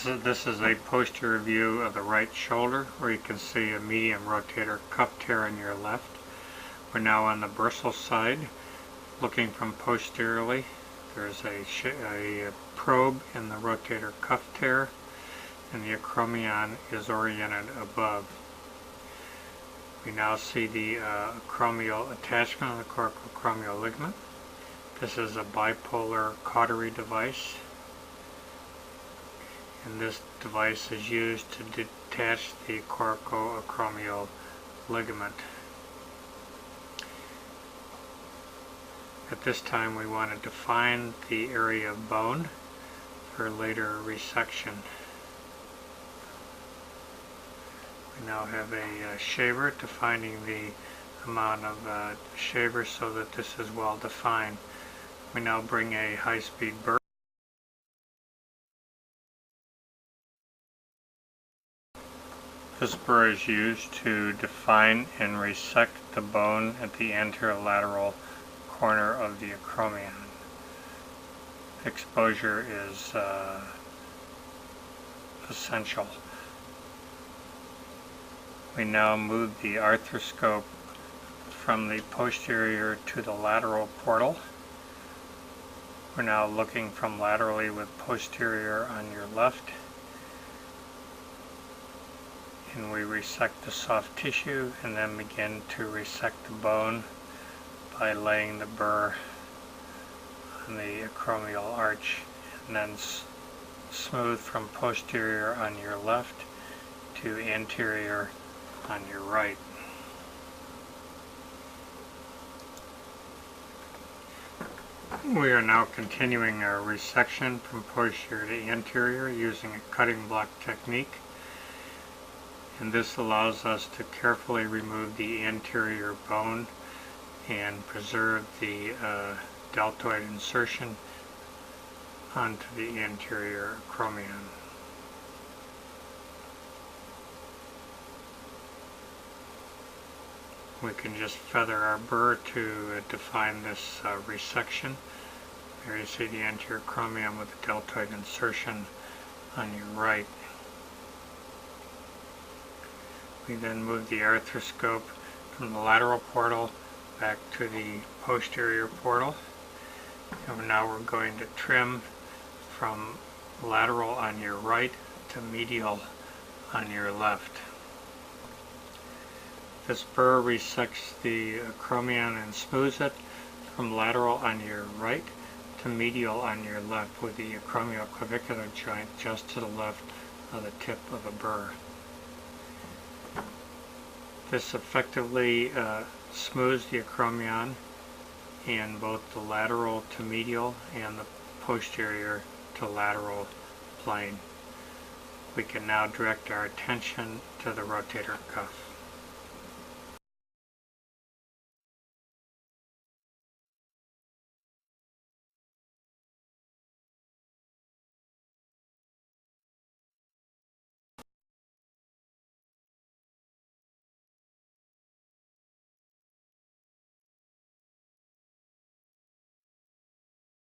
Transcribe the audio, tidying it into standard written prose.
This is a posterior view of the right shoulder, where you can see a medium rotator cuff tear on your left. We're now on the bursal side, looking from posteriorly. There's a probe in the rotator cuff tear, and the acromion is oriented above. We now see the acromial attachment of the coracoacromial ligament. This is a bipolar cautery device, and this device is used to detach the coracoacromial ligament. At this time, we want to define the area of bone for later resection. We now have a shaver defining the amount of shaver so that this is well defined. We now bring a high-speed burr. This burr is used to define and resect the bone at the anterolateral corner of the acromion. Exposure is essential. We now move the arthroscope from the posterior to the lateral portal. We're now looking from laterally with posterior on your left, and we resect the soft tissue and then begin to resect the bone by laying the burr on the acromial arch, and then smooth from posterior on your left to anterior on your right. We are now continuing our resection from posterior to anterior using a cutting block technique, and this allows us to carefully remove the anterior bone and preserve the deltoid insertion onto the anterior acromion. We can just feather our burr to define this resection. There you see the anterior acromion with the deltoid insertion on your right. We then move the arthroscope from the lateral portal back to the posterior portal, and now we're going to trim from lateral on your right to medial on your left. This burr resects the acromion and smooths it from lateral on your right to medial on your left, with the acromioclavicular joint just to the left of the tip of a burr. This effectively smooths the acromion in both the lateral to medial and the posterior to lateral plane. We can now direct our attention to the rotator cuff.